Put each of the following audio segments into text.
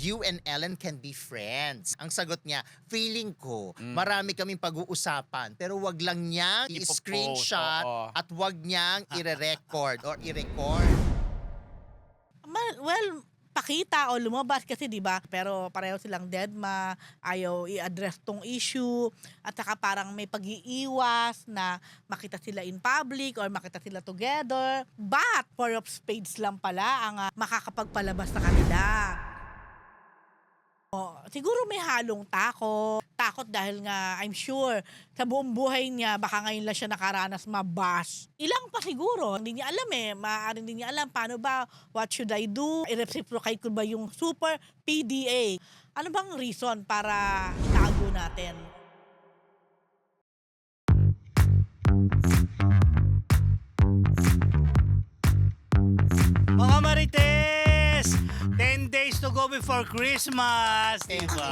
you and Ellen can be friends? Ang sagot niya, feeling ko, marami kaming pag-uusapan, pero wag lang niyang Ipopost, i-screenshot oo. at wag niyang i-record or i-record. Well, pakita o lumabas kasi 'di ba? Pero pareho silang deadma, ayaw i-address tong issue at saka parang may pag-iiwas na makita sila in public or makita sila together. But four of spades lang pala ang makakapagpalabas sa kanila. Siguro may halong takot. Takot dahil nga I'm sure sa buong buhay niya baka ngayon lang siya nakaranas mabash. Ilang pa siguro. Hindi niya alam Maaaring hindi niya alam paano ba, what should I do? I-reciprocate ko ba yung super PDA? Ano bang reason para tago natin? Mga Marites! 10 days to go before Christmas, di ba?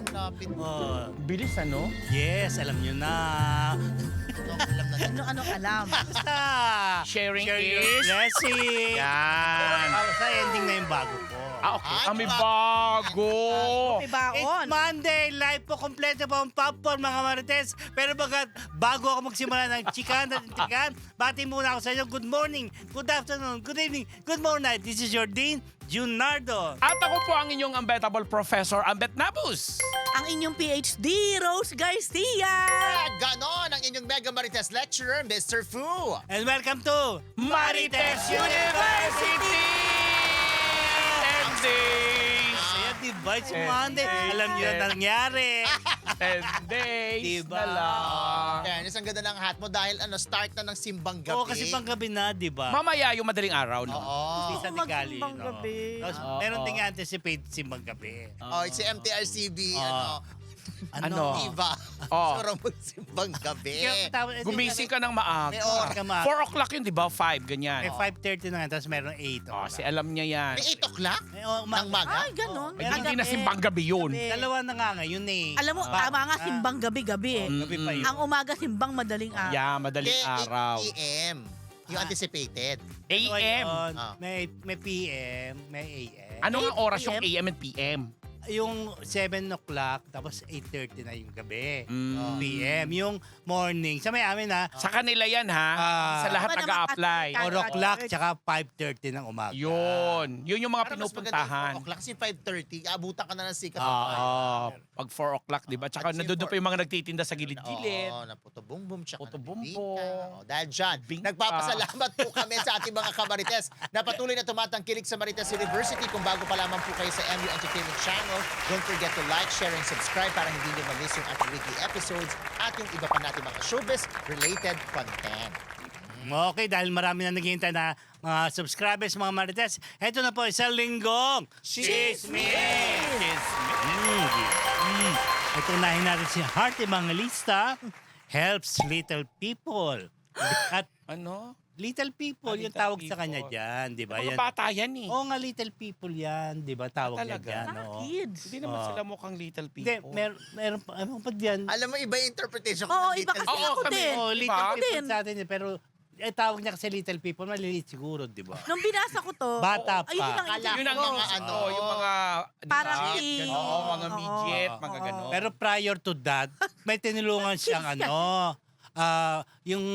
Lapit mo. Oh, Bilis ano? yes, alam nyo na. Alam na yan. Anong alam? Basta! Sharing Share your is? blessing! Yan. Sa ending na yung bago ko. Okay. Ah, Kami diba? bago. May baon. It's Monday, live po, kompleto po ang popcorn mga Marites. Pero bago ako magsimula ng chikan at tikan, bati muna ako sa inyo. Good morning, good afternoon, good evening, good morning. This is your Dean, Junardo. At ako po ang inyong unbettable professor, Ambet Nabus. Ang inyong PhD, Rose Garcia! Ganon ang inyong Mega Marites lecturer, Mr. Fu. And welcome to Marites University! 10 days! Kaya diba, it's Eh, Monday. Alam niyo na nangyari. 10 days Diba? na lang. Fairness, ang ganda ng hat mo dahil start na ng simbang gabi. Oo, kasi panggabi na, di ba? Mamaya yung madaling araw, no? Oo. Hindi sa Tigali, magsimbang no? gabi. Tapos, Oo. meron ding anticipate simbang gabi. Oh, si MTRCB, Ano? Diva. Oh. Sarang magsimbang gabi. Gumising ka ng maaga. May oras ka maaga. 4 o'clock yun, di ba? 5, ganyan. May 5:30 na nga, tapos meron 8. Oh, si alam niya yan. May 8 o'clock? May Ng maga? Ay, ganon. Eh, hindi na simbang gabi yun. Dalawa na nga ngayon eh. Alam mo, tama nga, simbang gabi-gabi eh. Gabi pa yun. Ang umaga, simbang madaling araw. Yeah, madaling araw. 8 p.m. Yung anticipated. AM. Ah. May PM, may AM. Ano nga 8 oras yung PM? AM and PM? Yung 7 o'clock, tapos 8:30 na yung gabi. Mm. PM. Yung morning. Sa may amin ha, Sa kanila yan, ha? Ah. Sa lahat Iba naman nag-a-apply. kasi 4 o'clock, tsaka 5:30 ng umaga. Yun. Yun yung mga Parang mas maganda yung 4 pinupuntahan. o'clock kasi 5:30, abutan ka na ng sikat. Oo. Pag 4 o'clock, di ba? Tsaka At nandun si pa yung mga nagtitinda sa gilid-gilid. Oo, na puto bumbum, tsaka Puto na bumbum. bibingka. Dahil dyan, Bingka. nagpapasalamat po kami sa ating mga kamarites na patuloy na tumatangkilik sa Marites University. Kung bago pa lamang po kayo sa MU Entertainment Channel, don't forget to like, share, and subscribe para hindi nyo ma-miss yung ating weekly episodes at yung iba pa natin mga showbiz-related content. Okay, dahil marami na naghihintay na mga subscribers, mga Marites. Heto na po, isang linggong Chismis! Ito unahin natin si Heart Evangelista, helps little people. At Ano? little people, yung Little tawag sa people. kanya dyan, di ba? Mga Yan. bata yan eh. Oo nga, little people yan, di ba? Tawag niya talaga? dyan. Mga oo. kids. Hindi naman Oo. sila mukhang little Hindi, people. meron pa, ano pa dyan? Alam mo, iba yung interpretation ko Oo, ng iba little kasi Oo, ako kami, din. Oh, Di little ba? people Din. sa atin, pero tawag niya kasi little people, maliliit siguro, di ba? Nung binasa ko to, Bata ayun pa. ang Kala isip Yun ang ko. mga ano, yung mga... di ba? Parang Midget, teen. ganon. Oo, mga Oo. midget, mga Oo. gano'n. Pero prior to that, may tinulungan siyang yung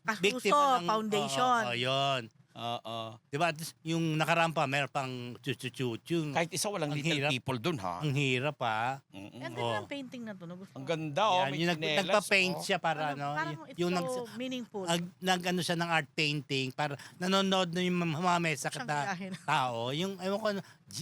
Kasuso biktima ng Foundation. Oo, yun. Oo. Di ba? Tapos yung nakaraan pa, meron pang chuchuchuchu. Kahit isa walang Ang little hirap. people dun, ha? Ang hirap pa. Mm-mm. Ganda Oo. ng painting na to. Nagustuhan Ang ko. ganda, oh. Yan, May yung tsinelas, nagpa-paint oh. siya para Parang it's yung so meaningful. nag ano siya ng art painting para nanonood na yung mga mesa Siyang kata gayahin. tao. Yung ewan ko,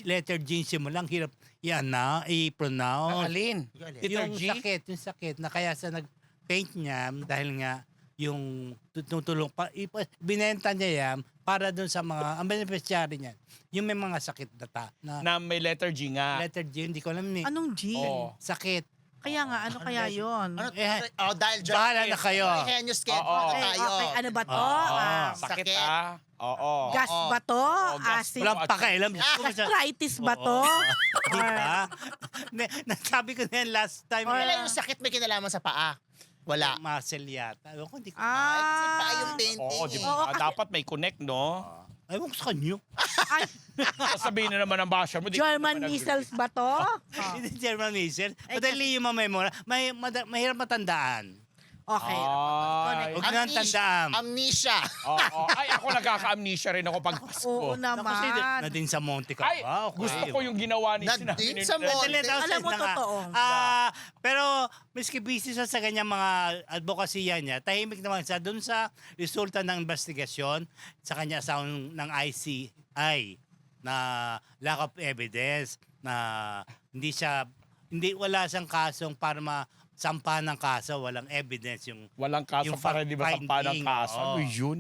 letter G mo lang hirap yan na i-pronounce. Ang alin? Letter Yung G? sakit na kaya sa nag-paint niya dahil nga yung tutulong pa binenta niya yan para dun sa mga ang beneficiary niya yung may mga sakit na Na may letter G nga. letter G hindi ko alam ni Anong G? Oo. sakit Kaya nga, ano kaya yun? Ano, Eh, dahil dyan. bahala na kayo. Genius Kid. Oo. Okay, tayo. okay. Ano ba to? Oo. Sakit, sakit. ah. Oo. Gas Oo. ba to? gas. Acid? walang pakialam Gastritis ba to? diba nasabi ko na yan last time Wala yung sakit may kinalaman sa paa. Wala. muscle yata ewan ko hindi ko Ay, kasi Ah. paa yung painting. Oo, di eh. ba? Oo, kasi- Dapat may connect, no? Ewan ko sa kanyo. Ay, Sasabihin na naman ang basher mo. di ka German naman measles ba to? Hindi German missile. Ay, Madali yung mamemora. Mahirap matandaan. Okay. Ay. Huwag nang tandaan. Amnesia. Oo. Ay, ako nagkaka-amnesia rin ako pag Pasko. Oo Kasi naman. na din sa Monte ka. Ay, pa. Okay. gusto ko yung ginawa ni Nandun sinabi ni sa Fred. Monte. Madali, tapos Alam mo, na nga. totoo. Pero miski busy siya sa kanyang mga advokasya niya, tahimik naman siya dun sa resulta ng investigasyon sa kanya asawang ng ICI na lack of evidence na wala siyang kasong para masampa ng kaso, walang evidence yung Walang kaso Yung para di ba finding, sa ng kaso. oo. Ano yun?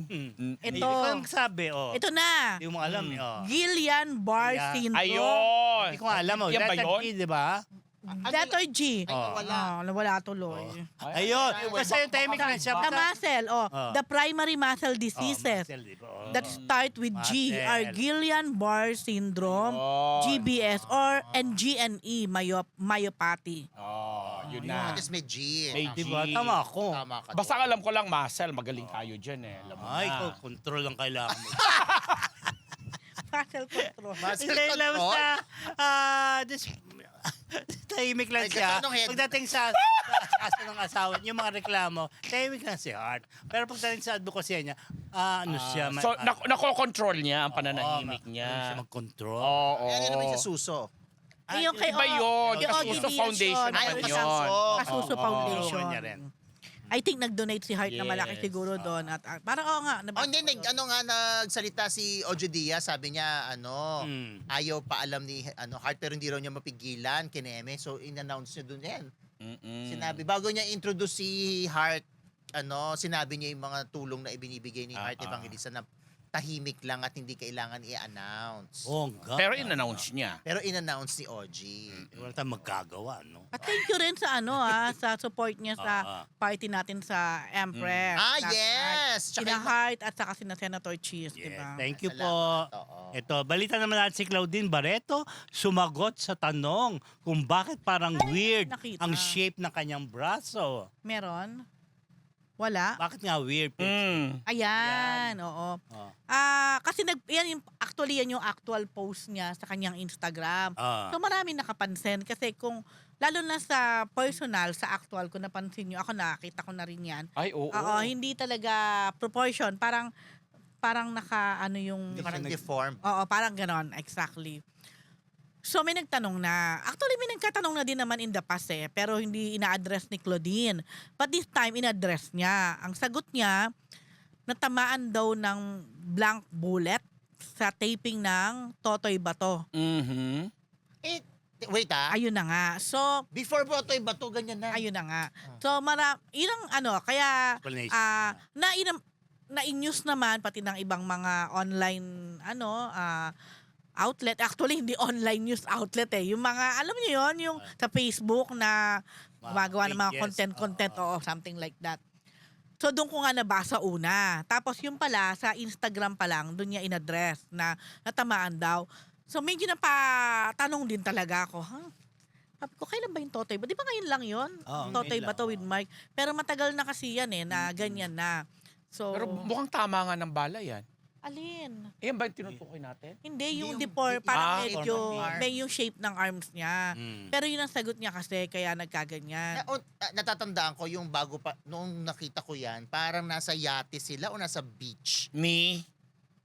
Hindi Ito. ko lang sabi, Ito na. Hindi mo alam, oh. Guillain-Barré Ayan. syndrome. Ayun! Hindi ko nga alam, oh. Yan ba Letter yun? G, di ba? Letter G. Ay, nawala. Nawala tuloy. Ayun. Kasi yung timing na siya. The muscle, Oh. the primary muscle diseases Marcel, di ba? Oh. that start with G Muscle. are Guillain-Barré syndrome, Oh. GBS, and GNE, myopathy. Oh, yun na. At least may G. May G. Diba? Tama ako. Tama ka. Basta ang alam ko lang, muscle. Magaling tayo dyan eh. Alam mo Ay, na. control lang kailangan mo. Muscle control. Muscle Hindi, alam mo control? tahimik lang Ay, siya. anong head? Pagdating sa aso ng asawa, yung mga reklamo, tahimik lang si Hart. Pero pagdating sa advokasya niya, ano siya? So, nakokontrol niya ang pananahimik Ano niya. siya mag-control. Oo. Yan yun naman siya suso. Ay, yung kay Iba yun. yung Kasuso OGD Foundation Ay, naman yung yun. Kasuso. Kasuso Oo, Foundation. tulungan niya rin. I think nag-donate si Hart na malaki Yes. siguro doon. At parang oo nga. Oh, hindi, nagsalita si Ojo Diaz, sabi niya, ayaw pa alam ni Hart, pero hindi raw niya mapigilan, kineme. So, in-announce niya doon yan. Sinabi, bago niya introduce si Hart, sinabi niya yung mga tulong na ibinibigay ni Hart Evangelista na tahimik lang at hindi kailangan i-announce. Oh, God. Pero in-announce niya. Pero in-announce ni OG. Wala tayong magagawa, no? At thank you rin sa sa support niya sa party natin sa Empress. Yes! Sina Hart at saka sina Senator Cheese, di Yes, ba? thank you po. Salamat. Oo. Ito, balita naman natin si Claudine Barreto sumagot sa tanong kung bakit parang weird nakita. ang shape ng kanyang braso. Meron? Wala? Bakit nga weird? Ayan, oo. Oh. Kasi yan yung actual post niya sa kanyang Instagram. Ah. So marami nakapansin kasi kung lalo na sa personal, sa actual, kung napansin nyo, ako nakita ko na rin yan. Ay, oo. Oo, hindi talaga proportion. Parang yung... Hindi parang deformed. Oo, parang ganon. Exactly. So may nagtanong na. Actually, may nagkatanong na din naman in the past pero hindi ina-address ni Claudine. But this time, in-address niya. Ang sagot niya, natamaan daw ng blank bullet sa taping ng Totoy Bato. Mhm. Eh, wait Ayun na nga. So, Before Botoy Bato, ganyan na. ayun na nga. So, yun ang kaya Explanation. na-in-news naman pati ng ibang mga online outlet. Actually, hindi online news outlet Yung mga, alam niyo yon yung sa Facebook na gumagawa ng mga pages. content, something like that. So, doon ko nga nabasa una. Tapos, yung pala, sa Instagram pa lang, doon niya in-address na natamaan daw. So, medyo napatanong din talaga ako, Sabi ko, kailan ba yung Totoy Bato? Di ba ngayon lang yun? Oo, Totoy ngayon Bato lang, with Mike. Pero matagal na kasi yan na ganyan na. So, Pero mukhang tama nga ng bala yan. alin? Yan ba yung tinutukoy natin? Hindi, yung Yung- parang Ah, medyo, form. may yung shape ng arms niya. Mm. Pero yun ang sagot niya kasi, kaya nagkaganyan. Natatandaan ko yung bago pa, noong nakita ko yan, parang nasa yate sila o nasa beach. Me?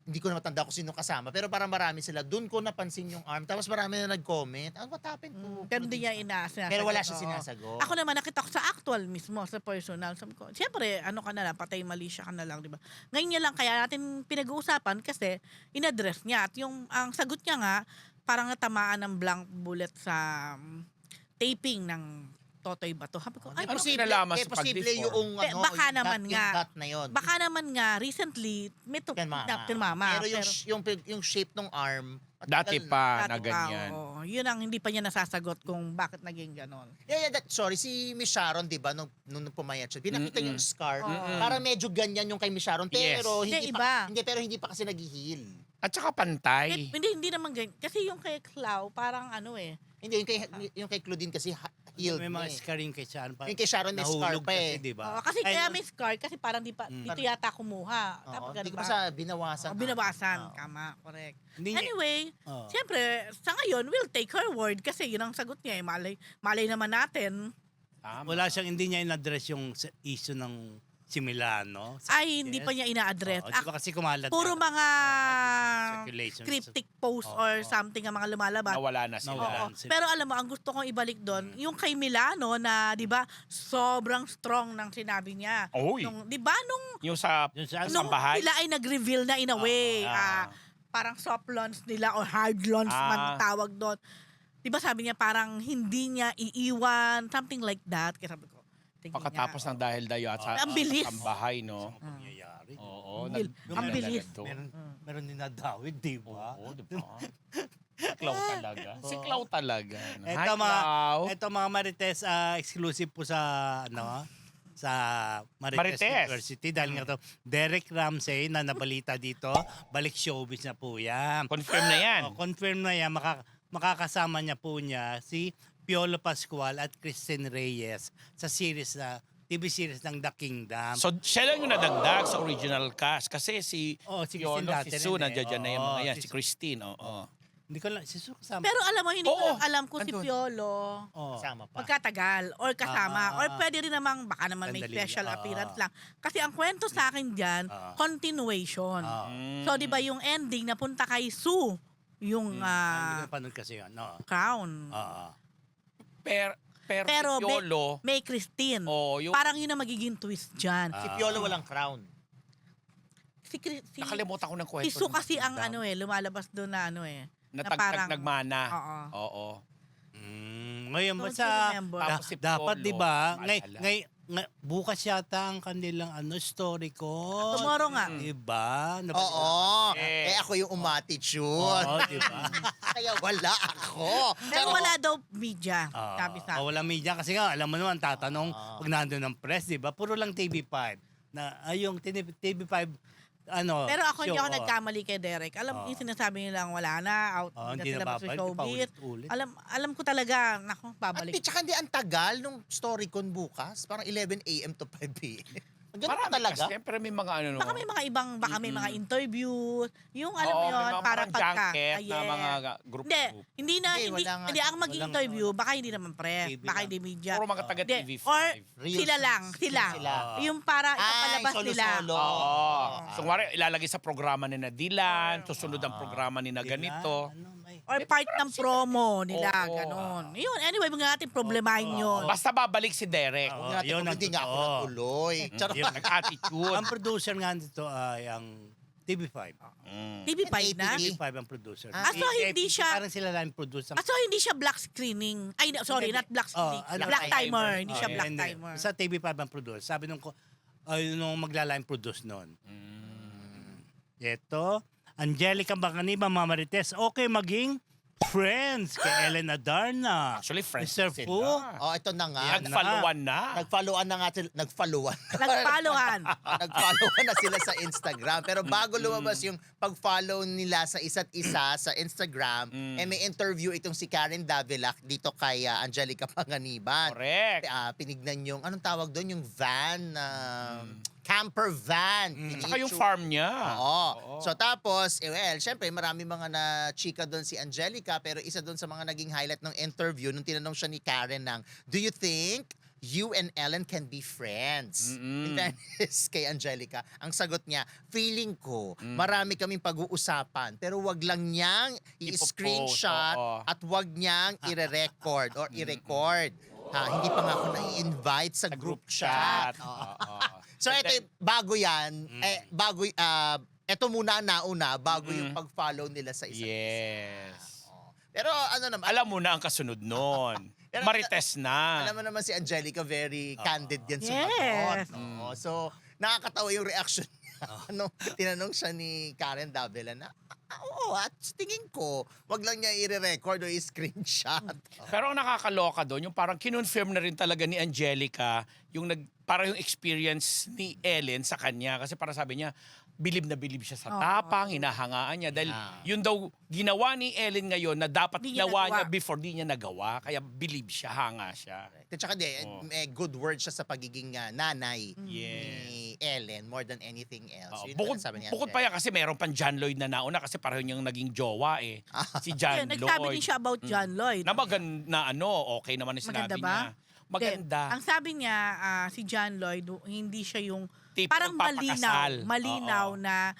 Hindi ko na matanda kung sino kasama, pero parang marami sila. Doon ko napansin yung arm. Tapos marami na nag-comment. What happened to? Pero hindi niya sinasagot. Pero wala siya oo. sinasagot. Ako naman, nakita ko sa actual mismo, sa personal. Sabi ko, siyempre, ka na lang, patay mali siya ka na lang, di ba? Ngayon niya lang, kaya natin pinag-uusapan kasi in-address niya. At ang sagot niya nga, parang natamaan ng blank bullet sa taping ng Totoy Bato. Sabi ko, ay, Ano posible, kinalaman sa posible pag-deform? yung Baka naman yung nga. dot na yun. baka naman nga, recently, may tumama. Pero yung shape ng arm, Dati matagal na. pa Dati na pa, ganyan. oo. Yun ang hindi pa niya nasasagot kung bakit naging ganon. Sorry, si Miss Sharon, di ba, nung pumayat siya, pinakita Mm-mm. yung scar. Mm-mm. Parang medyo ganyan yung kay Miss Sharon, Yes. pero Hindi, hindi iba. pa, hindi pa kasi nag-heal. At saka pantay. Hindi naman ganyan. Kasi yung kay Clau, parang Hindi, yung kay Claudine kasi healed May mga na eh. scarring kay Sharon. Yung kay Sharon may scar Nahulog pa eh. kasi, di ba? Oo, kasi Ay, kaya may scar kasi parang dito yata kumuha. Oo, Tapos hindi ganun ko ba? pa sa binawasan. Binabasan. Oo. Tama, correct. Hindi niya- Anyway, Oo. siyempre, sa ngayon, we'll take her word kasi yun ang sagot niya. Eh. Malay naman natin. Tama. Hindi niya in-address yung issue ng si Milano. Ay, hindi pa niya ina-address. Di ba kasi kumalat Puro yan? mga Speculation. cryptic post Oo, or oo. something ang mga lumalabas. Nawala na sila. Nawala. Oo. Pero alam mo, ang gusto kong ibalik doon, yung kay Milano na, di ba, sobrang strong ng sinabi niya. Uy. Di ba, nung Yung sa Yung sa- nung sambahay. sila ay nag-reveal na in a way, Ah. parang soft launch nila or hard launch man Ah. tawag doon. Di ba sabi niya parang hindi niya iiwan, something like that. Kaya sabi ko, tingnan pagkatapos niya. ng dahil dayo at sa Ang bilis. sambahay, no? Pangyayari. Oo. Ang bilis. Meron din nadawit, di ba? Oo, di ba? Siklaw talaga. Siklaw talaga. no? Hi, Ito mga, Clau. ito mga Marites, exclusive po sa, sa Marites, Marites. University. Dahil nga to, Derek Ramsey na nabalita dito, balik showbiz na po yan. Confirm na yan. Confirm na yan, makakasama niya po niya si Piolo Pascual at Kristen Reyes sa TV series ng The Kingdom. So, siya lang yung nadagdag sa original cast. Kasi si Si Piolo, Christine dati si Sue, rin eh. nandiyan na yung Oo, mga yan. si Si Christine, oo. Hindi ko lang, si Sue kasama. Pero alam mo, hindi ko Oo. lang alam kung si Andun. Piolo Oo. Kasama pa. magkatagal or kasama or pwede rin namang baka naman may Sandali special lang. appearance lang. Kasi ang kwento sa akin dyan, continuation. Mm. So, di ba yung ending napunta kay Sue, yung Hindi ko panood kasi yun. No. crown. Oo. Pero si Piolo, May Christine. yung Parang yun ang magiging twist dyan. Si Piolo walang crown. Si nakalimutan ko ng kwento. Sue ng kasi ang Kingdom. lumalabas doon na na Natagtag parang- nagmana. Oo. Oo. Ngayon ba Don't sa you remember? Tapos si dapat Piolo, 'di ba? maalala. Bukas yata ang kanilang story ko. Tomorrow nga. 'Di ba? Oo. Eh. Eh ako yung umatitude. Oo, 'di ba? Kaya wala ako. Pero wala daw media, sabi sa wala media kasi nga alam mo naman tatanong pag nandoon ng press, 'di ba? Puro lang TV5 na yung TV5 Pero ako hindi show, ako nagkamali kay Derek. Alam, yung sinasabi nilang wala na, out hindi na sila na sa babalik, showbiz. paulit-ulit. Alam ko talaga, naku, At babalik. tsaka hindi ang tagal nung story con bukas. Parang 11 a.m. to 5 p.m. Ganun Marami pa talaga. kasi, siyempre may mga ano. Baka may mga ibang, baka may mga interview, yung alam Oo, mo may yun, mga para parang pagka. junket na yes. mga group. Hindi, hindi na, Hindi, hindi, wala nga. hindi ang mag-interview, baka hindi naman press, TV baka lang. hindi media. Puro mga taga Hindi, TV5. or Real sila lang, sila. Yung para ipapalabas nila. solo-solo. Oo. So, kumari, ilalagay sa programa ni Dilan, susunod ang programa ni na ganito. Or part ng promo nila, Oo. ganon. Yun, anyway, mga natin problemahin yun. Basta babalik si Derek. Oo. Hindi natin yun kung ang hindi nga ako totoo. natuloy. Charot. Yun. Nag-attitude. Ang producer nga dito ay ang TV5. Mm. TV5 na? ATV. TV5 ang producer. So, hindi siya- Parang sila lang produce. So, hindi siya black screening. Ay, sorry, not black screening. black timer. Hindi siya black timer. Sa TV5 ang produce. Sabi nung magla-line produce noon. Ito, Angelica Bacaniba, Mama Marites, okay maging friends kay Ellen Adarna. Actually, friends Mr. sila. Fu. Oh, ito na nga. Nag-followan na. Nag-followan na nga sila. Nag-followan. Nagpaluhan. Nag-followan na sila sa Instagram. Pero bago lumabas yung pag-follow nila sa isa't isa sa Instagram, may interview itong si Karen Davila dito kay Angelica Panganiban. Correct. Pinignan yung, anong tawag doon? Yung van, camper van. Saka yung farm niya. Oo. So tapos, syempre marami mga na-chika doon si Angelica pero isa doon sa mga naging highlight ng interview nung tinanong siya ni Karen ng, do you think you and Ellen can be friends? In fairness kay Angelica, ang sagot niya, feeling ko marami kaming pag-uusapan pero wag lang niyang i-screenshot oo. at wag niyang i-record or i-record. Hindi pa nga ako na-invite sa group chat. Oo. So ito, bago yan, ito muna ang nauna bago yung pag-follow nila sa isa't isa. Yes. Pero ano naman, Alam mo na ang kasunod nun. Pero- Marites na. alam mo naman si Angelica, very candid yan sa Yes. Oo. So, nakakatawa yung reaction niya. Tinanong siya ni Karen Davila na, oo, at tingin ko, wag lang niya i-record o i-screenshot. Pero ang nakakaloka doon, yung parang kinonfirm na rin talaga ni Angelica yung parang yung experience ni Ellen sa kanya. Kasi parang sabi niya, bilib na bilib siya sa Oo. tapang, hinahangaan niya. Dahil yun daw ginawa ni Ellen ngayon na dapat Di niya ginawa nagawa. niya before, di niya nagawa. Kaya bilib siya, hanga siya. At saka may good word siya sa pagiging nanay Yes. ni Ellen more than anything else. Oo, Yun bukod, ang sabi ni bukod Angel. pa yan kasi meron pang John Lloyd na nauna kasi pareho niyang naging jowa eh. Si John Ayun, nagsabi Lloyd. din siya about John Lloyd. Na maganda okay naman yung sinabi Maganda ba? niya. Maganda. Ang sabi niya, si John Lloyd, hindi siya yung Tipo parang magpapakasal. malinaw Oo. na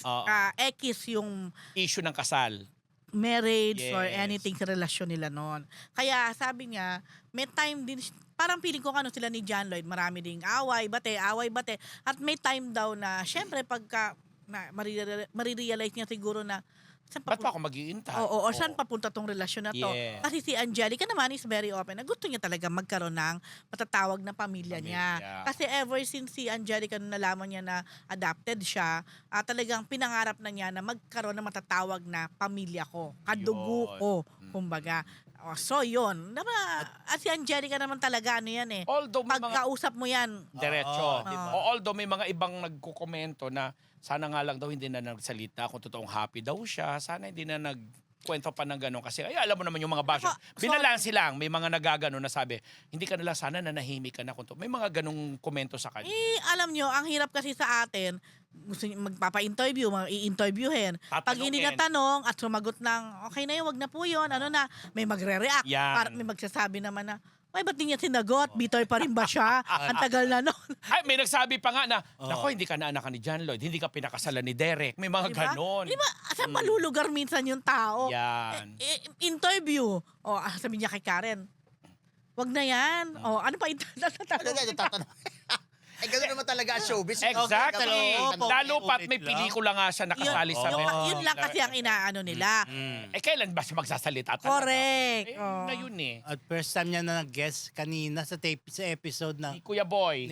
Oo. X yung Issue ng kasal. marriage or Yes. anything sa relasyon nila noon. Kaya sabi niya, may time din, parang feeling ko sila ni John Lloyd, marami ding away, bate. At may time daw na, syempre pagka marirealize niya siguro na, saan Ba't pa ako mag-iintay? Oo, or saan papunta tong relasyon na to? Yes. Kasi si Angelica naman is very open na gusto niya talaga magkaroon ng matatawag na pamilya niya. Pamilya. Kasi ever since si Angelica nung nalaman niya na adopted siya, talagang pinangarap na niya na magkaroon ng matatawag na pamilya ko, kadugo Yun. ko, kumbaga. So yun, si Angelica naman talaga yan eh. Although may mga Pagkausap mo yan, diretso. Oo. Although may mga ibang nagkukomento na sana nga lang daw hindi na nagsalita kung totoong happy daw siya. Sana hindi na nagkwento pa ng gano'n. Kasi alam mo naman yung mga basher. Ako, Binalansi lang. May mga nagagano na sabi, hindi ka na lang sana nanahimik ka na. May mga ganong komento sa kanya. alam nyo, ang hirap kasi sa atin, gusto niyo magpapa-interview, i-interviewin. Pag hindi Tatanungin. natanong at sumagot ng, okay na yun, wag na po yun, may magre-react. Yan. May magsasabi naman na, ay, ba't di niya sinagot? Bitter pa rin ba siya? Ang tagal na nun. Ay, may nagsabi pa nga na, nako, hindi ka na anak ni John Lloyd, hindi ka pinakasalan ni Derek. May mga Diba? ganon. Di ba, saan malulugar minsan yung tao? Yan. Interview. Sabi niya kay Karen, wag na yan. Ano pa Tatanong. Gano'n naman talaga ang showbiz. Exactly. Oo, Lalo pat paulit-ulit may lang. pelikula nga siya nakasali sa yun lang kasi ang inaano nila. kailan ba siya magsasalita talaga? Correct. Na yun eh. At first time niya na nag-guest kanina sa episode na Si Kuya Boy.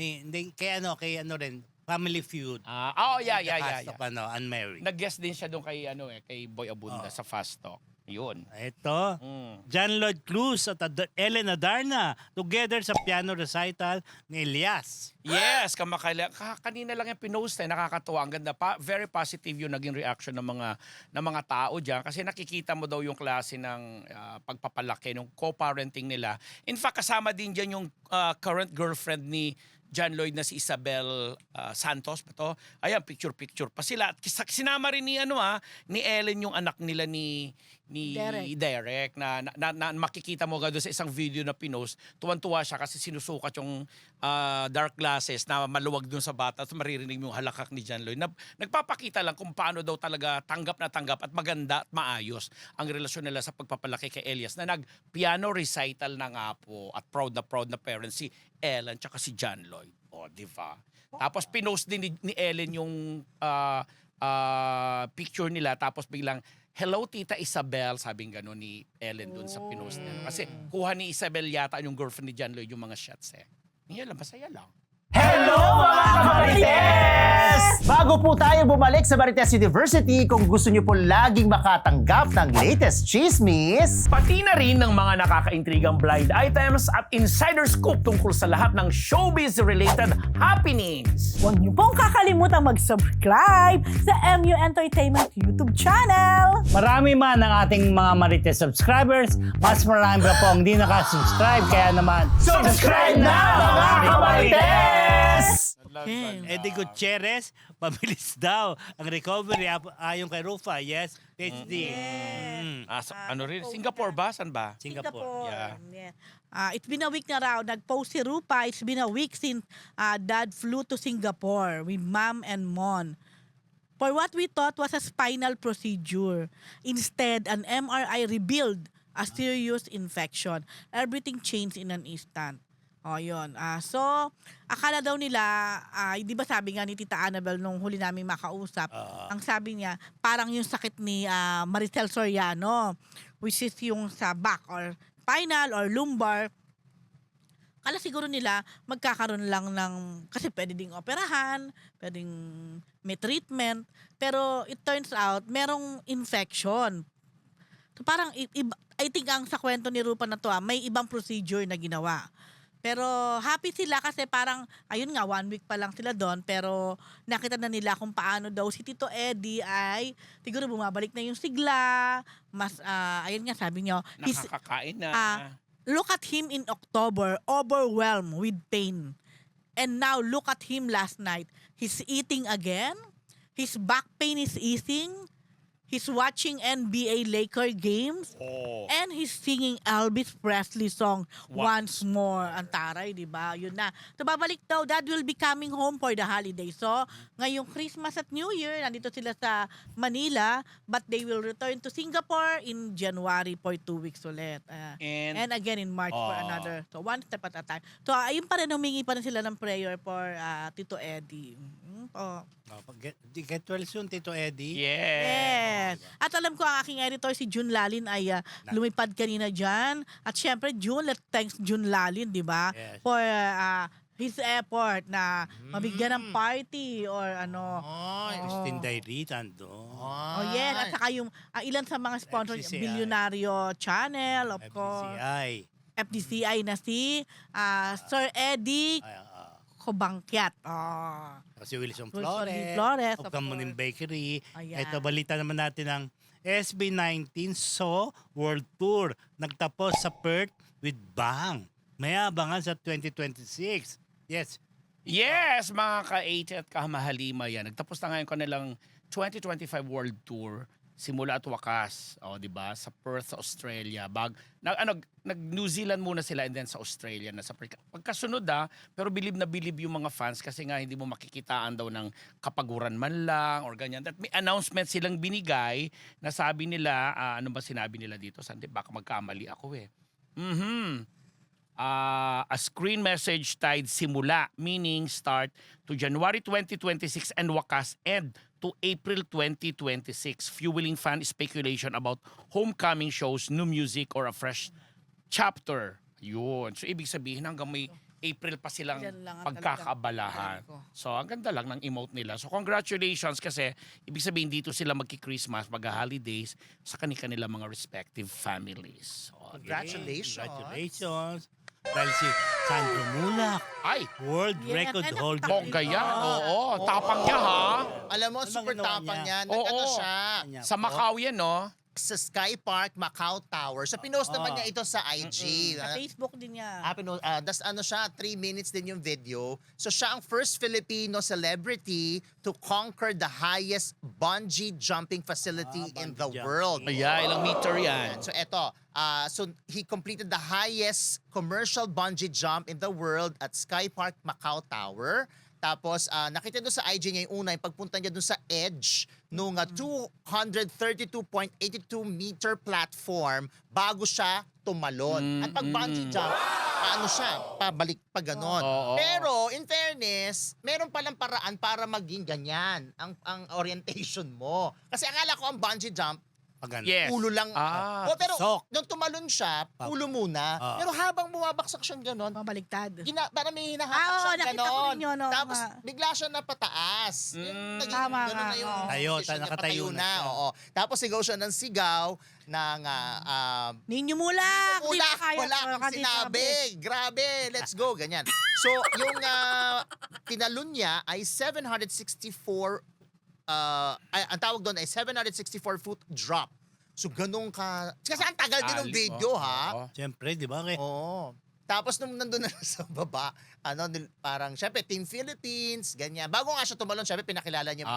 kay ano rin, Family Feud. Yeah. Cast of Unmarried. Nag-guest din siya doon kay Boy Abunda sa Fast Talk. Yun. Ito, John Lloyd Cruz at Ellen Adarna together sa piano recital ni Elias. Yes, kanina lang yung pinost nakakatuwa. Ang ganda pa. Very positive yung naging reaction ng mga tao diyan kasi nakikita mo daw yung klase ng pagpapalaki ng co-parenting nila. In fact, kasama din diyan yung current girlfriend ni John Lloyd na si Isabel Santos pa to. Ayan, picture pa sila. At sinama rin ni Ellen yung anak nila ni Derek na makikita mo doon sa isang video na pinost. Tuwan-tuwa siya kasi sinusukat yung dark glasses na maluwag doon sa bata at maririnig mo yung halakak ni John Lloyd. Nagpapakita lang kung paano daw talaga tanggap at maganda at maayos ang relasyon nila sa pagpapalaki kay Elias na nag-piano recital na nga po at proud na parents si Ellen tsaka si John Lloyd. Di ba? Tapos pinost din ni Ellen yung picture nila tapos biglang hello, Tita Isabel, sabing gano'n ni Ellen doon sa pinost niya. Kasi kuha ni Isabel yata yung girlfriend ni John Lloyd yung mga shots eh. Yan lang, masaya lang. Hello mga Kamarites! Bago po tayo bumalik sa Marites University, kung gusto niyo po laging makatanggap ng latest chismis, Pati na rin ng mga nakakaintrigang blind items at insider scoop tungkol sa lahat ng showbiz-related happenings. Huwag niyo pong kakalimutan mag-subscribe sa MU Entertainment YouTube channel. Marami man ang ating mga Marites subscribers, mas marami pa po ang hindi nakasubscribe. Kaya naman, subscribe na mga Kamarites! Eddie Gutierrez, mabilis daw ang recovery ayon kay Rufa. Yes, PhD. Singapore ba? San ba? Singapore. Yeah. It's been a week na raw. Nag-post si Rupa. It's been a week since Dad flew to Singapore with Mom and Mon. For what we thought was a spinal procedure. Instead, an MRI revealed a serious infection. Everything changed in an instant. Yun. So, akala daw nila, di ba sabi nga ni Tita Annabel nung huli namin makausap, ang sabi niya, parang yung sakit ni Maricel Soriano, which is yung sa back or spinal or lumbar. Kala siguro nila magkakaroon lang ng, kasi pwede ding operahan, pwedeng may treatment, pero it turns out merong infection. So parang, I think ang sa kwento ni Rupa na to, may ibang procedure na ginawa. Pero happy sila kasi parang, ayun nga, 1 week pa lang sila doon. Pero nakita na nila kung paano daw si Tito Eddie ay siguro bumabalik na yung sigla. Mas, ayun nga, sabi niyo, Nakakakain na. look at him in October, overwhelmed with pain. And now, look at him last night. He's eating again. His back pain is easing. He's watching NBA Laker games. Oh. And he's singing Elvis Presley song What? once more. Ang taray, di ba? Yun na. So, babalik daw, Dad will be coming home for the holiday. So, ngayong Christmas at New Year, nandito sila sa Manila, but they will return to Singapore in January for 2 weeks ulit. And again in March for another. So, one step at a time. So, ayun pa rin, humingi pa rin sila ng prayer for Tito Eddie. Get well soon, Tito Eddie. Yes. At alam ko ang aking editor si June Lalin ay lumipad kanina dyan. At syempre June, let's thanks June Lalin, di ba? Yes. For his effort na mabigyan ng party or ano. Christine Diary, tando. Oh yes, at saka yung ilan sa mga sponsors, FCCI. Billionario Channel, of course. FDCI na si Sir Eddie Kobangkyat. Kasi Wilson Wilson Flores, Flores, of of Kamuning Bakery. Ayan. Ito, balita naman natin ng SB19 World Tour. Nagtapos sa Perth with bang. May abangan sa 2026. Yes. Yes, mga ka-8 at kamahalima yan. Nagtapos na ngayon kanilang 2025 World Tour. Simula at wakas, di ba? Sa Perth, sa Australia. Nag-New Zealand muna sila and then sa Australia na sa pagkasunod pero bilib na bilib yung mga fans kasi nga hindi mo makikitaan daw ng kapaguran man lang or ganyan. At may announcement silang binigay na sabi nila, ano ba sinabi nila dito? Sandi, baka magkamali ako a screen message tied simula, meaning start to January 2026 and wakas end to April 2026, fueling fan speculation about homecoming shows, new music, or a fresh chapter. Yun. So, ibig sabihin hanggang may April pa silang Yan lang ang pagkakabalahan. talagang- So, ang ganda lang ng emote nila. So, congratulations kasi ibig sabihin dito sila magki-Christmas, mag-holidays sa kanila mga respective families. So, Congratulations. Congratulations. Dahil si Sandro Mulak, ay, world Yeah, record and holder. bongga yan. Oo, tapang niya ha. Alam mo, Ano super bang ginawa tapang niya? yan. Nag-ano Oo. siya Sa Macau yan, no? sa Sky Park, Macau Tower. So, pinost naman niya ito sa IG. Sa Facebook din niya. Das ano siya, 3 minutes din yung video. So siya ang first Filipino celebrity to conquer the highest bungee jumping facility in the bungee world. jumping. Ay, ilang meter yan. So eto, so he completed the highest commercial bungee jump in the world at Sky Park Macau Tower. Tapos nakita doon sa IG niya yung una, yung pagpunta niya doon sa edge nung 232.82 meter platform bago siya tumalon. At pag bungee jump, ano siya, pabalik pa ganon. Oo. Pero in fairness, meron palang paraan para maging ganyan ang orientation mo. Kasi akala ko ang bungee jump, Pagano. Yes. ulo lang. Ah, pero sok. nung tumalon siya, ulo muna. Ah. Pero habang bumabaksak siyang ganon, Pabaliktad. parang may hinahatak Oo, siyang nakita ko ganon. rin yun, oo Tapos nga. bigla siya napataas. Yung naging Tama ganon nga, na yung oo. Tayo, position niya, nakatayo patayo na siya. Oo. Tapos sigaw siya ng sigaw ng Ninyo Mulak! Di wala, ba kaya? wala Pero kang kasi sinabi. Grabe, let's go. Ganyan. So, yung tinalon niya ay 764, ang tawag doon ay 764-foot drop. So, ganun ka. Kasi ang tagal din ng video, ha? Siyempre, di ba? Oo. Tapos nung nandun na sa baba, parang, syempre, Team Philippines, ganyan. Bago nga siya tumalon, syempre, pinakilala niya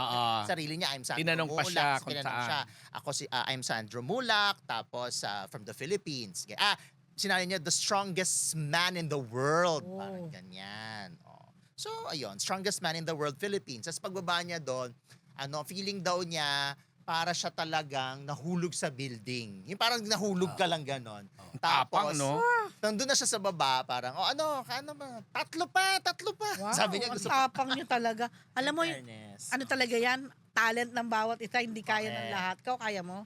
sarili niya. I'm Sandro Tinanong pa Mulak. siya Tapos kung tinanong saan. siya. Ako I'm Sandro Mulak, tapos from the Philippines. Sinabi niya, the strongest man in the world. Parang ganyan. Oh. So, ayun, strongest man in the world, Philippines. Tapos pagbaba niya doon, feeling daw niya, para siya talagang nahulog sa building. Yung parang nahulog ka lang ganon. Tapang, Tapos, no? nandun na siya sa baba, parang, ano ba? Tatlo pa. Wow, Sabi niya, ang gusto tapang niya talaga. Alam mo, fairness. ano talaga yan? Talent ng bawat isa, hindi kaya ng lahat. Ikaw kaya mo?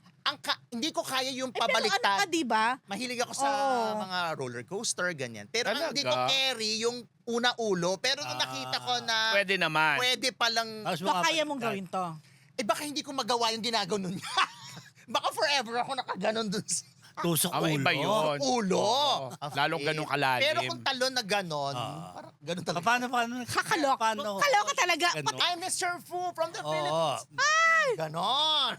Hindi ko kaya yung Pero ano ka, pabaliktad. di ba? Mahilig ako sa Oo. mga roller coaster, ganyan. Pero Talaga? hindi ko carry yung una ulo. Pero nung nakita ko na Pwede naman. pwede palang, So, kaya mong gawin to. baka hindi ko magawa yung ginaganon niya. Baka forever ako nakaganon dun. Tusok Ah, ulo. iba yun. Ulo. Oo. Okay. Lalong ganun kalalim. Pero kung talon na ganon, Ah. parang ganon talaga. Paano? Kakaloka. Paano? Kaloka talaga. Ganon. I'm Mr. Fu from the Oo. Philippines. Ganon.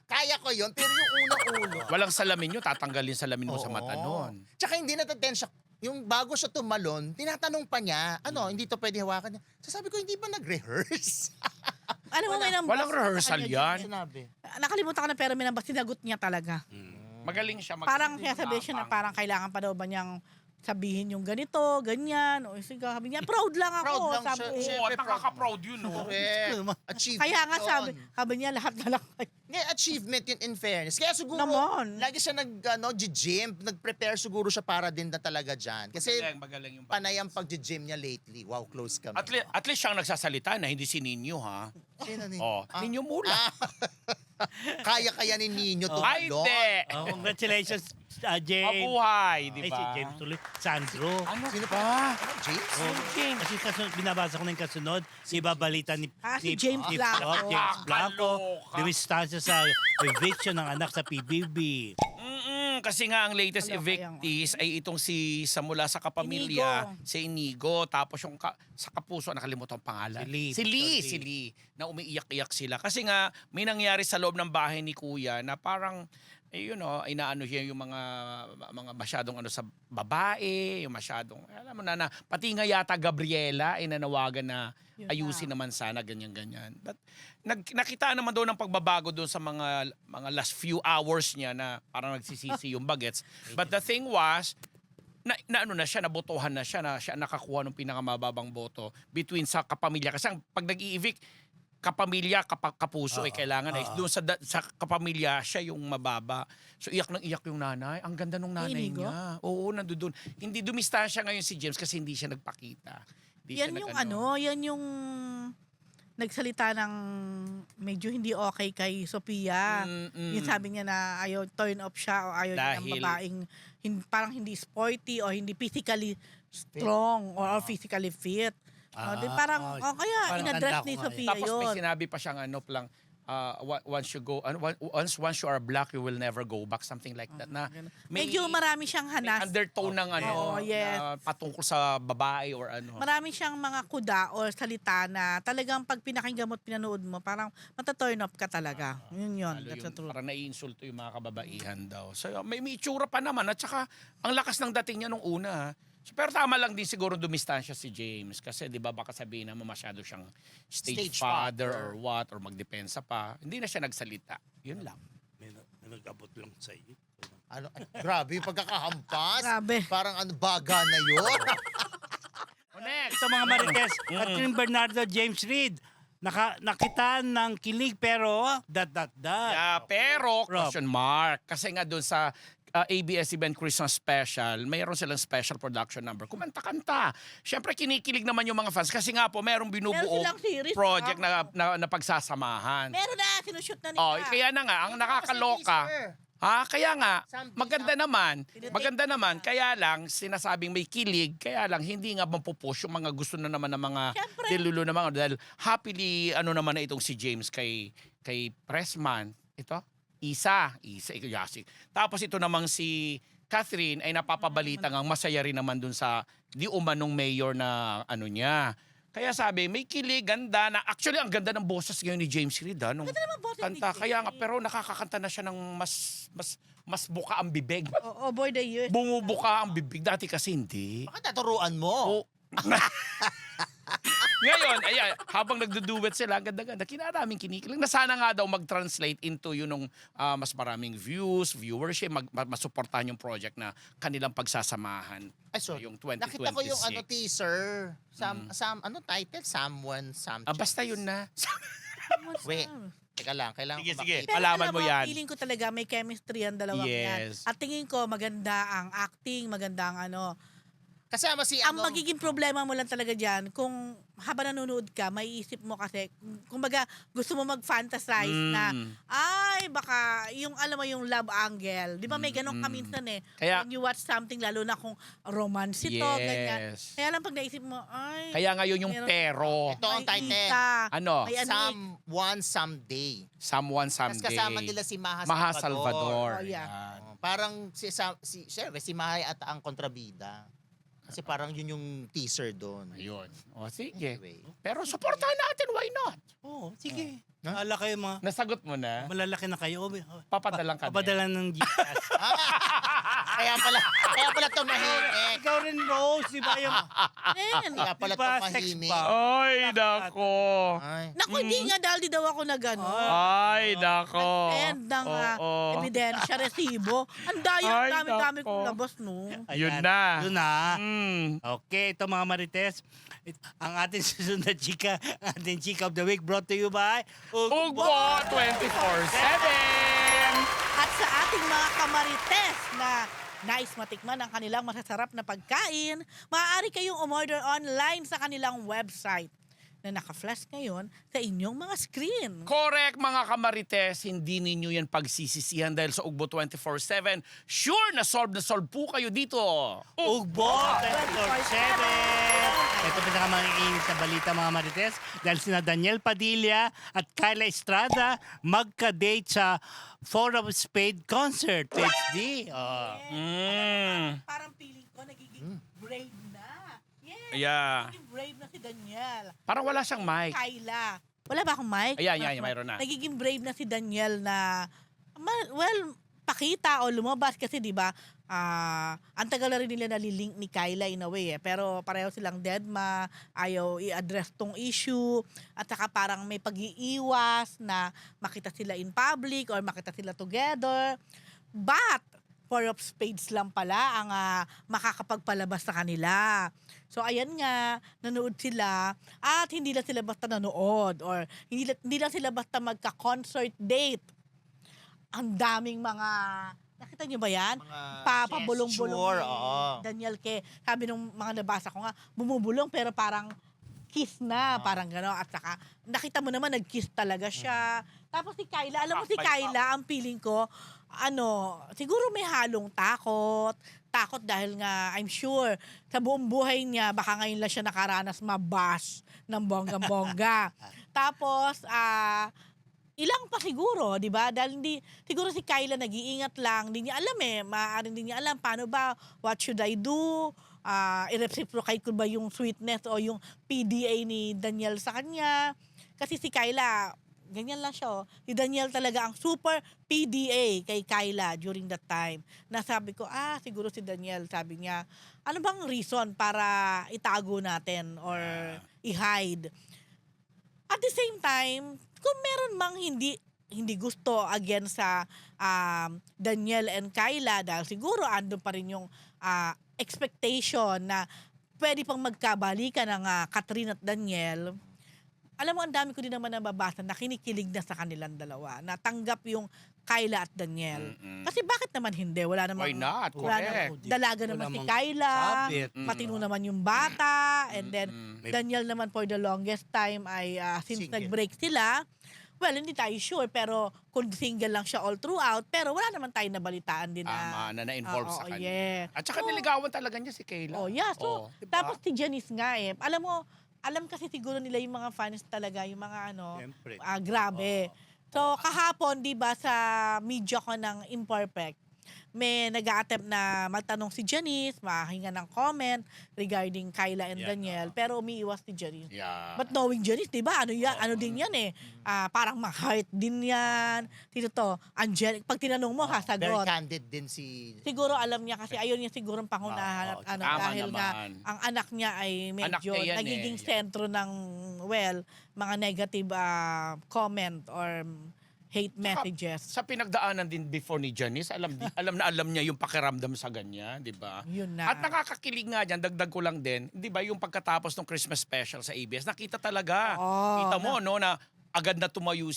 Kaya ko yun, pero yung unang ulo. Walang salamin yun, tatanggalin salamin mo sa Oo. mata nun. Tsaka hindi natatensya. Yung bago siya tumalon, tinatanong pa niya, hindi to pwede hawakan niya. Sabi ko, hindi ba nag-rehearse? Alam mo, may nang Walang rehearsal yan. Sinabi. Nakalimutan ko na pero may nang sinagot niya talaga. Magaling siya. Parang sinasabi siya na parang kailangan pa daw ba niyang sabihin yung ganito, ganyan. O sige, sabi niya, proud lang ako. Proud lang sabi, siya. Oo, at nakaka-proud yun, no? Correct. Achievement Kaya nga yun. sabi niya, lahat na lang. Hindi, achievement yun in fairness. Kaya siguro, Naman. lagi siya gym, nag-prepare siguro siya para din na talaga dyan. Kasi Magaling yung panay ang pag-gym niya lately. Wow, close kami. At least siyang nagsasalita na, hindi si Ninyo, ha? Sino ni? Oh, Ninyo Mula. Kaya ni Nino to. Ay, hindi! Congratulations, James. Mabuhay, di Ay, ba? si James tuloy. Sandro. Ano Sino pa? James? Oh, kasi binabasa ko na yung kasunod, ibabalita ni Si James Blanco. James Blanco. Nakakaloka. Dumistansya sa eviction ng anak sa PBB. Kasi nga ang latest Ano evictees ay itong si sa mula sa kapamilya, si Inigo, tapos yung sa kapuso, nakalimutan ang pangalan. Si Lee. Si Lee, na umiiyak-iyak sila. Kasi nga, may nangyari sa loob ng bahay ni Kuya na parang, inaano siya yung mga masyadong sa babae, yung masyadong, alam mo na, pati nga yata Gabriela ay nanawagan na Yun ayusin naman sana, ganyan-ganyan. But nakita naman doon ng pagbabago doon sa mga last few hours niya na parang nagsisisi yung bagets. But the thing was, nabotohan na siya nakakuha ng pinakamababang boto between sa kapamilya. Kasi pag nag-i-evict, kapamilya, kapuso kailangan. Doon sa kapamilya, siya yung mababa. So iyak yung nanay. Ang ganda nung nanay Inigo? niya. Oo, nandun. Hindi dumistansya ngayon si James kasi hindi siya nagpakita. Hindi Yan siya yung nag-ano. yan yung nagsalita ng medyo hindi okay kay Sophia. Yung sabi niya na ayaw turn off siya o ayaw niya ng Dahil- babaeng parang hindi sporty o hindi physically strong or physically fit. Di parang, kaya parang in-address tanda ni ko nga Sophia Tapos yun. may sinabi pa siyang once you are black, you will never go back. Something like that. Na Medyo marami siyang may hanas. undertone ng Oo, yes. na patungkol sa babae or ano. Marami siyang mga kuda o salita na talagang pag pinakinggan mo at pinanood mo, parang mataturn off ka talaga. Yun. Lalo That's the yung truth. parang naiinsulto yung mga kababaihan daw. So may itsura pa naman at saka ang lakas ng dating niya nung una. Ha? So, pero tama lang din siguro dumistansya si James kasi 'di ba baka sabihin naman masyado siyang stage father or what or magdepensa pa. Hindi na siya nagsalita. Yun lang. May nag-abot lang sa iyo. Grabe yung pagkakahampas. Grabe. Parang baga na yun. Next. Sa mga Marites at yung Bernardo James Reid, nakita ng kilig pero ... Pero Rob. question mark kasi nga doon sa ABS-CBN Christmas Special, mayroon silang special production number. Kumanta-kanta. Siyempre, kinikilig naman yung mga fans kasi nga po, mayroong binubuo Meron silang series, project na pagsasamahan. Meron na, sinushoot na nila. Oh, kaya na nga, ang nakakaloka. Kaya nga, maganda naman, kaya lang, sinasabing may kilig, kaya lang, hindi nga mapupush yung mga gusto na naman ng mga Siyempre. dilulo na mga, dahil happily, naman na itong si James kay Pressman, ito, Isa, Yasik. Tapos ito namang si Catherine ay napapabalita ngang masaya rin naman dun sa di umanong mayor na niya. Kaya sabi, may kilig, ganda na. Actually, ang ganda ng boses ngayon ni James Reid. Nung Ganda naman boses ni kanta. James Kaya nga, Reid. pero nakakakanta na siya ng mas buka ang bibig. Oo, boy the years. Bumubuka ang bibig. Dati kasi hindi. Bakit naturuan mo? Oh. Ngayon, ayan, habang nagduduet sila, ganda-ganda, kinaraming kinikilig na sana nga daw mag-translate into yun mas maraming viewership, masuportahan yung project na kanilang pagsasamahan. Ay, so, yung 2026. nakita ko yung teaser. Title? Someone, something. Basta yun na. Wait. Teka lang, kailangan Sige, ko sige. makita. Palaman mo yan. Feeling ko talaga may chemistry ang dalawang yan. Yes. At tingin ko maganda ang acting, maganda ang Kasama si Ang magiging problema mo lang talaga dyan, kung habang nanonood ka, maiisip mo kasi, kumbaga gusto mo mag-fantasize na, ay, baka, yung alam mo yung love angle. Di ba may ganun ka minsan eh. Kaya- When you watch something, lalo na kung romance ito, ganyan. Yes. Kaya lang pag naisip mo, ay, Kaya ngayon yung meron- pero. Ito ang may title. ika, Ano? may ano, Someone Someday. Someone Tapos someday. kasama nila si Maha Maha Salvador. Salvador. Oh, yeah. Yan. Parang syempre, si Mahay at ang kontrabida. Kasi parang yun yung teaser doon. Ayun. O sige. Anyway. Pero supportahan natin, why not? Oo, sige. Huh? Hala kayo mga Nasagot mo na. malalaki na kayo. Papadalang ka din. Papadalan ng Gcash. Kaya pala tumahimik. Ikaw rin, Rose, di ba yung... Ayan. Kaya pala Di ba, sex tumahimik. bomb? Ay, nako. Ay. Naku, hindi nga dahil di daw ako na gano'n. Ay, nako. And ng Oo. ebidensya, resibo. Ang dami, Ay, ang dami nako. kong labas, no? Yun Ayan. na. Yun na. Okay. Okay, ito mga Marites. Ang ating susunod na chika, ang ating chika of the week brought to you by Ugbo 24/7. At sa ating mga kamarites na nais matikman ang kanilang masasarap na pagkain, maaari kayong umorder online sa kanilang website na naka-flash ngayon sa inyong mga screen. Correct mga kamarites, hindi ninyo yan pagsisisihan dahil sa Ugbo 24/7. Sure na solve po kayo dito. Ugbo 24/7. Ito pa mga init na balita mga Marites dahil sina Daniel Padilla at Kyla Estrada magka-date sa Four of Spade concert. HD. Parang feeling ko nagiging brave na. Yes, Yeah. nagiging brave na si Daniel. Parang wala siyang mic. Kyla. Wala ba akong mic? Ayan, mayroon na. Nagiging brave na si Daniel na, pakita o lumabas kasi di ba, ang tagal na rin nila nalilink ni Kyla in a way eh. Pero pareho silang deadma, ayaw i-address tong issue, at saka parang may pag-iiwas na makita sila in public or makita sila together. But, Four of Spades lang pala ang makakapagpalabas sa kanila. So ayan nga, nanood sila at hindi lang sila basta nanood or hindi lang sila basta magka-concert date. Ang daming mga, nakita niyo ba yan? Mga Papabulong-bulong gesture, ni oo. Daniel Ke. Sabi nung mga nabasa ko nga, bumubulong pero parang kiss na, parang gano'n. At saka, nakita mo naman, nag-kiss talaga siya. Tapos si Kyla, alam mo si Kyla, ang feeling ko, siguro may halong takot. Takot dahil nga, I'm sure, sa buong buhay niya, baka ngayon lang siya nakaranas mabash ng bonggang-bongga. Tapos, ilang pa siguro, di ba? Dahil siguro si Kyla nag-iingat lang, hindi niya alam maaaring hindi niya alam, paano ba, what should I do? I-reciprocate ko ba yung sweetness o yung PDA ni Daniel sa kanya? Kasi si Kyla, ganyan lang siya. Si Daniel talaga ang super PDA kay Kyla during that time. Nasabi ko, siguro si Daniel, sabi niya, ano bang reason para itago natin or i-hide? At the same time, kung meron mang hindi gusto again sa Daniel and Kyla, dahil siguro andun pa rin yung expectation na pwede pang magkabalikan ng Catherine at Daniel. Alam mo, ang dami ko din naman nababasa na kinikilig na sa kanilang dalawa. Natanggap yung Kyla at Daniel. Kasi bakit naman hindi? Wala namang, Why not? wala Correct. namang, dalaga Wala naman si namang Kyla. sabit. Matino naman yung bata. And then, Daniel naman for the longest time ay since Single. nag-break sila, well, hindi tayo sure, pero kung single lang siya all throughout, pero wala naman tayo nabalitaan din Tama na na-involve sa kanya. Yeah. At saka So, niligawan talaga niya si Kayla. Oh, yeah. So, diba? tapos si Janice nga alam kasi siguro nila yung mga fans talaga, yung mga Siyempre. grabe. So, kahapon, di ba, sa media ko ng Imperfect, may nag-a-attempt na magtanong si Janice, makahinga ng comment regarding Kyla and Daniel, pero umiiwas si Janice. Yeah. But knowing Janice, di ba, ano din yan parang ma-heart din yan. Dito to, angelic. Pag tinanong mo, Very sagot. candid din si... Siguro alam niya kasi ayaw niya sigurong pangunahan at tama dahil nga naman. ang anak niya ay Anak medyo niya yan nagiging eh. sentro ng mga negative comment or hate messages. Sa pinagdaanan din before ni Janice, alam niya yung pakiramdam sa ganyan, di ba? Yun na. At nakakakilig nga dyan, dagdag ko lang din, di ba yung pagkatapos ng Christmas special sa ABS, nakita talaga. Oo, Kita mo, no, na agad na tumayo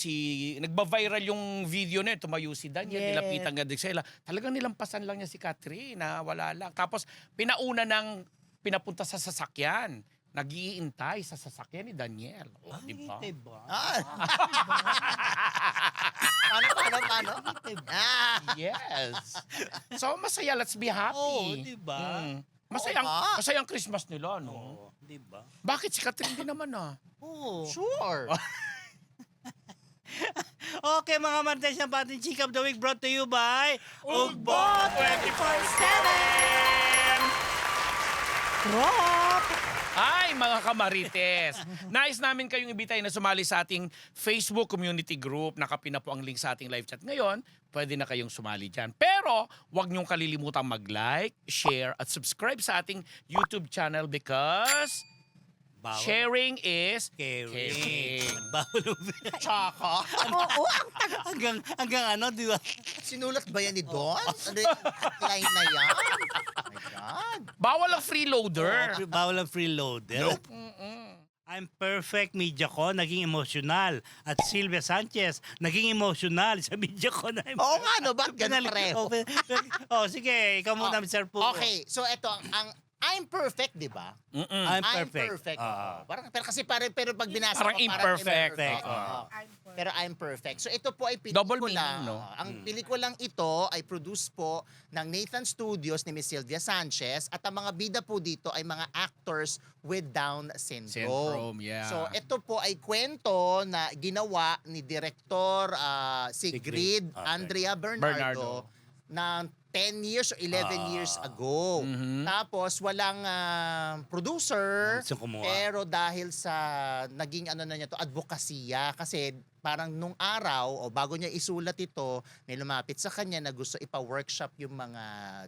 nagba-viral yung video na yun, tumayo si Daniel, Yes. nilapitan nga din sila. Talagang nilampasan lang niya si Catherine, na wala lang. Tapos, pinauna ng pinapunta sa sasakyan. Nag-iintay sa sasakyan ni Daniel. O, di ba? Diba? Ah. Paano? Yes. So, masaya. Let's be happy. Oo, diba? Masayang, Oo nga. masayang Christmas nila, no? Oo, diba? Bakit si Catherine din naman, Oo. Sure. Okay, mga Marites, ang Bating Chika of the Week brought to you by Ugbot 24/7! Rock! Ay, mga kamarites! Nais namin kayong ibitay na sumali sa ating Facebook community group. Nakapin na po ang link sa ating live chat ngayon. Pwede na kayong sumali dyan. Pero, huwag niyong kalilimutang mag-like, share, at subscribe sa ating YouTube channel because sharing is caring. Bawal Tsaka. Oo, hanggang ano, di ba? Sinulat ba yan ni Don? Ano yung line na yan? Oh my God. Bawal ang freeloader. Bawal ang freeloader. I'm Perfect Media ko, naging emosyonal. At Sylvia Sanchez, naging emosyonal sa media ko na Oo nga, no? Ba't ganun pareho? Sige, ikaw muna, Mr. Pugo. Okay, so eto, ang I'm perfect, di ba? I'm perfect. Parang, pero kasi pero pag binasa Parang ko, imperfect. Oo. Pero I'm perfect. So ito po ay Double pelikula. meaning, no? Ang pelikulang ito ay produced po ng Nathan Studios ni Miss Sylvia Sanchez at ang mga bida po dito ay mga actors with Down syndrome. Syndrome, yeah. So ito po ay kwento na ginawa ni Director Sigrid Okay. Andrea Bernardo na 10 years or 11 years ago. Tapos walang producer, Gusto kumuha. pero dahil sa naging ano na niya to, advokasya kasi parang nung araw o bago niya isulat ito, may lumapit sa kanya na gusto ipa-workshop yung mga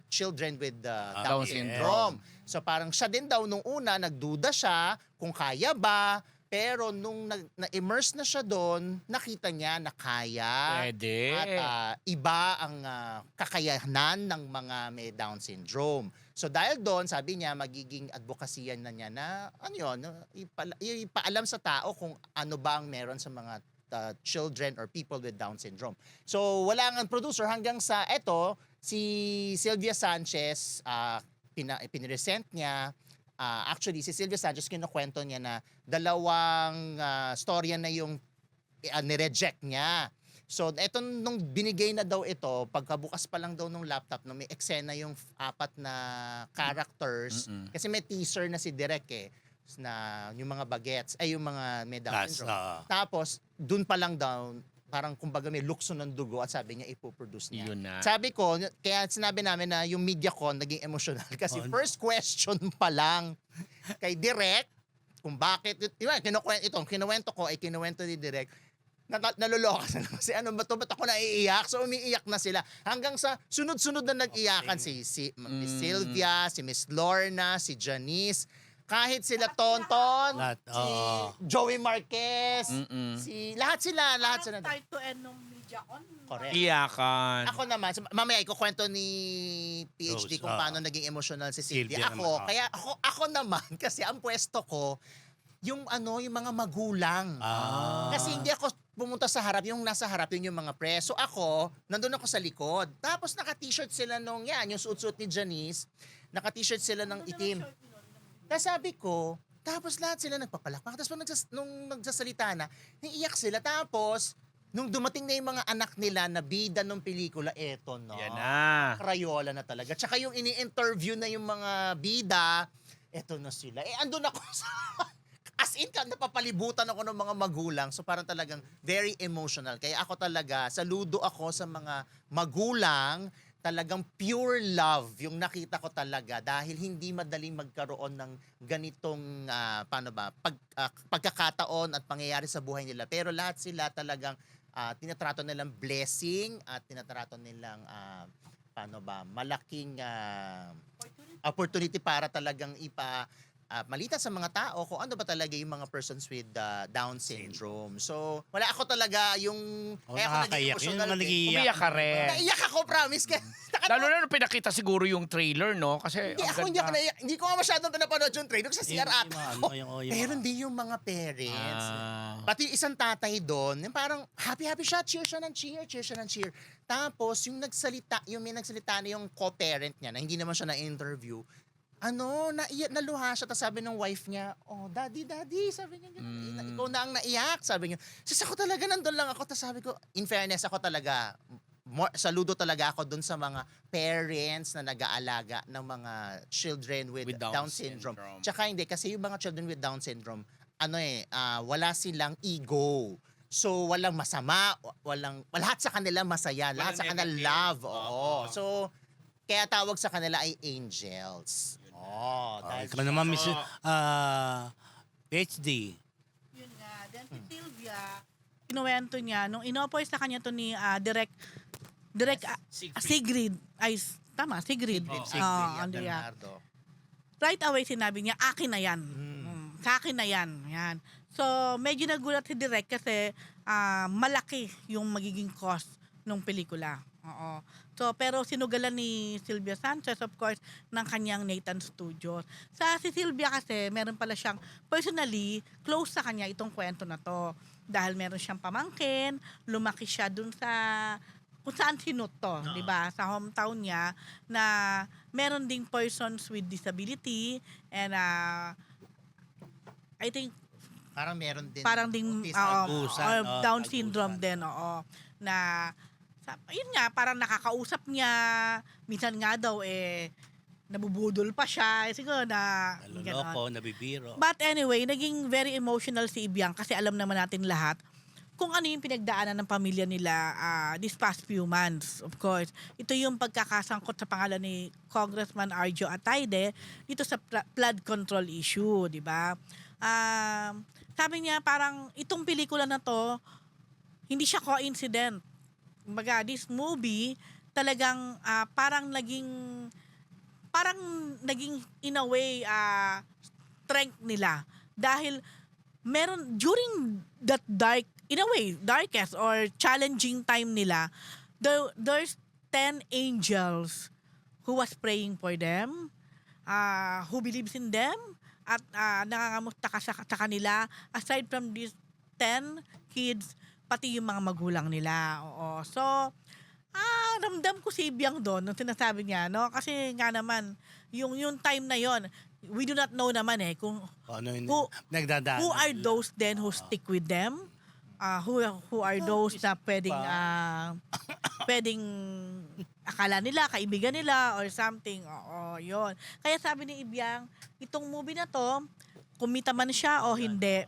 children with Down Down syndrome. So parang siya din daw nung una nagduda siya kung kaya ba, pero nung na-immerse na siya doon, nakita niya na kaya. Pwede. At iba ang kakayahan ng mga may Down syndrome. So dahil doon, sabi niya, magiging advokasyan na niya na, ano yun, ipaalam sa tao kung ano ba ang meron sa mga children or people with Down syndrome. So wala nga producer hanggang sa eto, si Sylvia Sanchez, piniresent niya. Actually, si Sylvia Sanchez, kinukwento niya na dalawang storya na yung nireject niya. So, eto nung binigay na daw ito, pagkabukas pa lang daw nung laptop, no, may eksena yung 4 na characters. Kasi may teaser na si Direk na yung mga bagets, ay yung mga may Down syndrome. Tapos, dun pa lang daw, parang kumbaga may lukso ng dugo at sabi niya ipoproduce niya. Yun na. Sabi ko, kaya sinabi namin na yung media con naging emotional kasi first question pa lang kay Direk kung bakit, kinuwento ko ay kinuwento ni Direk, naluloka na lang. Kasi ano ba to? Ba't ako naiiyak? So umiiyak na sila. Hanggang sa sunod-sunod na nag-iyakan si Miss Sylvia, si Miss Lorna, si Janice, kahit sila Tonton, si Joey Marquez, lahat sila. Start to end ng media on. Correct. Iyakan. Ako naman, mamaya ikukwento ni PhD Rose, kung paano naging emotional si Sylvia. Sylvia naman, Kaya ako naman, kasi ang pwesto ko, yung mga magulang. Kasi hindi ako pumunta sa harap, yung nasa harap yun yung mga press. So ako, nandun ako sa likod. Tapos naka-t-shirt sila yung suot-suot ni Janice, naka-t-shirt sila ng itim. Tapos sabi ko, tapos lahat sila nagpapalakpak. Tapos nung nagsasalita na, naiiyak sila. Tapos, nung dumating na yung mga anak nila na bida ng pelikula, eto no. Yan na. Crayola na talaga. Tsaka yung ini-interview na yung mga bida, eto na sila. Andun ako sa... As in, napapalibutan ako ng mga magulang. So parang talagang very emotional. Kaya ako talaga, saludo ako sa mga magulang, talagang pure love yung nakita ko talaga dahil hindi madaling magkaroon ng ganitong pagkakataon at pangyayari sa buhay nila. Pero lahat sila talagang tinatrato nilang blessing at tinatrato nilang malaking opportunity para talagang malita sa mga tao kung ano ba talaga yung mga persons with Down syndrome. So, wala ako talaga yung... kaya ako naging emotional. Umiyak ka rin. Naiyak ako, promise. Lalo na nung pinakita siguro yung trailer, no? Kasi Hindi ako naiyak. Hindi ko nga masyadong pinapanood yung trailer kasi CR ata ako. Pero Yung hindi yung mga parents. Pati yung isang tatay doon, yung parang happy-happy siya, cheer siya ng cheer. Tapos, yung may nagsalita na yung co-parent niya na hindi naman siya na-interview, naluha siya. Tapos sabi ng wife niya, oh, daddy, sabi niya, ikaw na ang naiyak. Sabi niya, sis ako talaga, nandun lang ako. Tapos sabi ko, in fairness, ako talaga, saludo talaga ako dun sa mga parents na nag-aalaga ng mga children with Down syndrome. Tsaka hindi, kasi yung mga children with Down syndrome, wala silang ego. So, walang masama, lahat sa kanila masaya, lahat sa kanila love. Oo. So, kaya tawag sa kanila ay angels. Dahil Ikaw naman, Miss PhD. Yun nga. Then si Sylvia, kinuwento niya, nung inopoy sa kanya to ni Sigrid. Tama, Sigrid. Andrea. Bernardo. Right away sinabi niya, akin na yan. Sa akin na yan. Yan. So, medyo nagulat si Direk kasi malaki yung magiging cost ng pelikula. Oo. So, pero sinugalan ni Sylvia Sanchez, of course, ng kanyang Nathan Studios. Si Sylvia kasi, meron pala siyang personally close sa kanya itong kwento na to. Dahil meron siyang pamangkin, lumaki siya dun sa kung saan sinut to, di ba? Sa hometown niya na meron ding persons with disability and I think Parang meron din. parang ding Tagusan, or Down tagusan. syndrome din, na yun nga, parang nakakausap niya, minsan nga daw nabubudol pa siya, siguro na ganon. Naloloko, nabibiro. But anyway, naging very emotional si Ibiang kasi alam naman natin lahat kung ano yung pinagdaanan ng pamilya nila this past few months, of course. Ito yung pagkakasangkot sa pangalan ni Congressman Arjo Atayde dito sa flood control issue, di ba? Sabi niya parang itong pelikula na to, hindi siya coincident. Kumbaga, this movie talagang parang naging in a way strength nila dahil meron during that darkest or challenging time nila, there's 10 angels who was praying for them, who believes in them at nangangamusta ka sa kanila. Aside from these 10 kids, pati yung mga magulang nila. Oo. So, ramdam ko si Ibiang doon nung sinasabi niya, no? Kasi nga naman, yung time na yon, we do not know naman kung Nagdadaan. who are those then who stick with them? Who are those na pwedeng akala nila, kaibigan nila or something. Oo, yun. Kaya sabi ni Ibiang, itong movie na to, kumita man siya o hindi,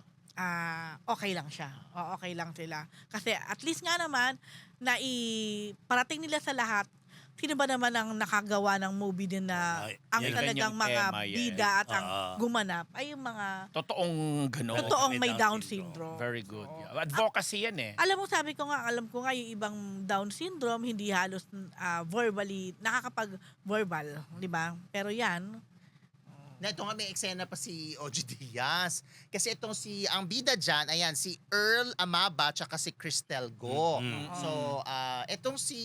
okay lang siya. O okay lang sila. Kasi at least nga naman, na parating nila sa lahat, sino ba naman ang nakagawa ng movie din na ang yan talagang yung mga tema, yes. bida at ang gumanap ay yung mga Totoong gano'n. totoong may may Down Down syndrome. Very good. Yeah. Advocacy yan Alam mo, alam ko nga yung ibang Down syndrome, hindi halos verbally, nakakapag-verbal, di ba? Pero yan, Na ito nga may eksena pa si OG Diaz. Kasi itong ang bida dyan, ayan, si Earl Amaba tsaka si Cristel Go. So, itong si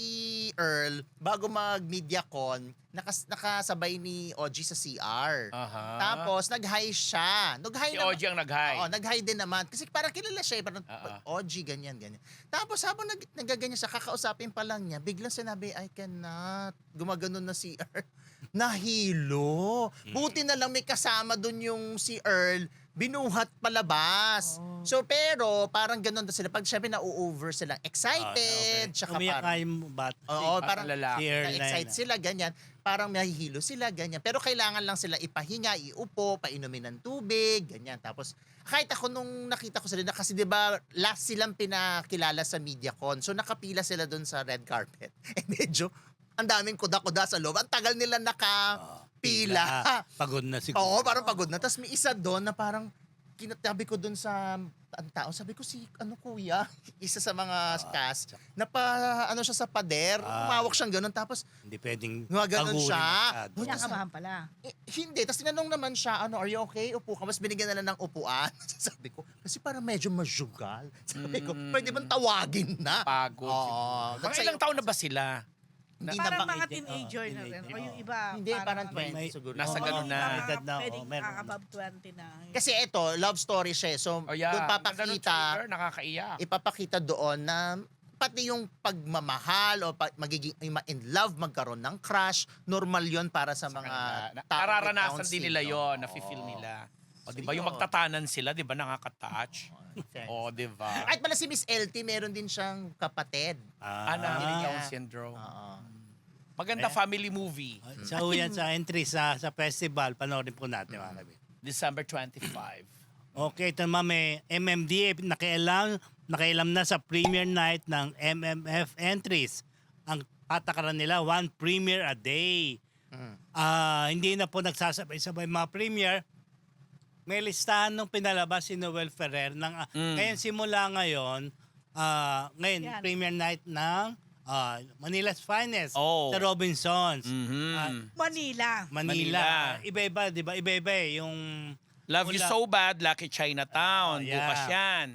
Earl, bago mag-MediaCon, nakasabay ni OG sa CR. Tapos, nag-hi siya. Si OG ang nag-hi. Oo, nag-hi din naman. Kasi parang kilala siya, parang OG, ganyan. Tapos, habang nagaganyan siya, kakausapin pa lang niya, biglang sinabi, I cannot. Gumaganon na si Earl. Nahilo. Buti na lang may kasama dun yung si Earl, binuhat palabas. So pero parang ganun na sila. Pag syempre na-over sila, excited. Tsaka Umiyak parang, nga yung bat. parang lalaki. Si Earl na-excite na- sila, ganyan. Parang nahihilo sila, ganyan. Pero kailangan lang sila ipahinga, iupo, painumin ng tubig, ganyan. Tapos kahit ako nung nakita ko sila, kasi di ba last silang pinakilala sa MediaCon. So nakapila sila dun sa red carpet. Medyo ang daming kuda-kuda sa loob. Ang tagal nila nakapila. Pagod na siguro. Oo, parang pagod na. Tapos may isa doon na parang kinatabi ko doon sa ang tao. Sabi ko kuya, isa sa mga cast, siya sa pader. Umawak siyang ganun. Tapos Hindi pwedeng ganun pagurin siya. masyado. kinakabahan pala. Hindi. Tapos tinanong naman siya, are you okay? Upo ka. Mas binigyan na lang ng upuan. Sabi ko, kasi parang medyo masyugal. Sabi ko, pwede bang tawagin na? Pagod. Oo. Mga ilang taon na ba sila? Hindi Parang na mga ba? teenager na rin. O yung iba, Hindi, parang 20 May- siguro. Nasa Oo, ganun yung na. mga Edad na, pwedeng meron. above 20 na. Kasi ito, love story siya. So, Oh, yeah. doon Ganda nung trailer, nakakaiyak. ipapakita doon na pati yung pagmamahal o magiging in love, magkaroon ng crush, normal yon para sa mga tao. Nararanasan din nila yon, nafe-feel nila. O, di ba? Yung magtatanan sila, di ba? Nakaka-touch. O, di ba? Kahit pala si Miss LT, meron din siyang kapatid. Hindi Down syndrome. Maganda family movie. Sa uyan sa entry sa festival, panoorin po natin mga kaibigan. December 25. Okay, ito naman may MMDA nakailam na sa premiere night ng MMF entries. Ang patakaran nila, 1 premiere a day. Hindi na po nagsasabay-sabay mga premiere. May listahan nung pinalabas si Noel Ferrer ng ngayon simula ngayon, Yan. premiere night ng Manila's Finest Oh. sa Robinsons. Manila. Manila. Iba-iba, di ba? Iba-iba yung Love You Wala. So Bad, Lucky Chinatown. Yeah. Bukas yan.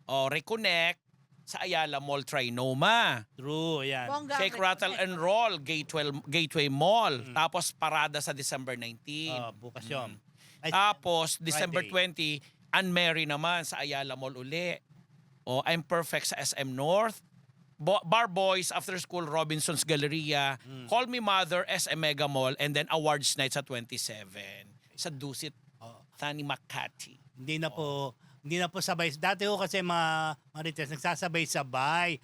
O, Reconnect sa Ayala Mall, Trinoma. true, yan. Bongga. Shake, Rattle, and Roll, Gateway Mall. Tapos Parada sa December 19. Bukas yun. Ay, Tapos, December Friday. 20, Unmarry naman sa Ayala Mall uli. O, I'm Perfect sa SM North. Bar Boys, After School, Robinson's Galleria. Call Me Mother, SM Mega Mall. And then Awards Night sa 27. Sa Dusit, Thani Makati. Hindi na po sabay. Dati ko kasi mga Marites nagsasabay-sabay.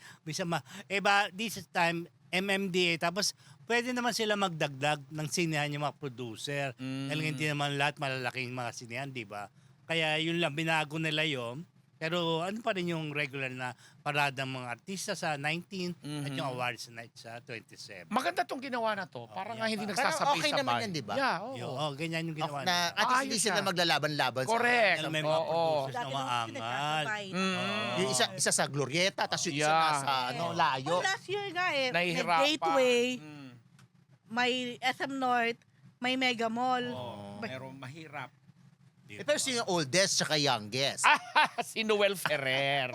This time MMDA tapos pwede naman sila magdagdag ng sinehan yung mga producer. Dahil hindi naman lahat malalaking mga sinehan, di ba? Kaya yun lang, binago nila yun. Pero ano pa rin yung regular na parada ng mga artista sa 19 at yung awards night sa 27. Maganda tong ginawa na to. Parang nga hindi Parang nagsasabay-sabay. okay naman yan, di ba? Yeah, oo. Ganyan yung ginawa Na, nila. at least hindi Ayos sila siya. maglalaban-laban. Correct. Dahil may mga Oo. producers Dati na nung maangal. pinagsasabay. Yung isa sa Glorieta, tapos yung isa Yeah. nasa layo. Oh, last year nga eh. May Nahihirapan. Gateway, may SM North, may Mega Mall. Pero mahirap. Pero sino yung oldest tsaka youngest? Si Noel Ferrer.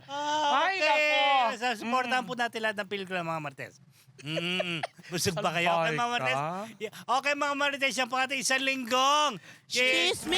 Ay, Okay. nako. So, supportahan po natin lahat ng pelikula mga Martes. Busog ba kayo? Okay mga Martes? Salbay Okay mga Martes, yan po ating isang linggong. Chismis!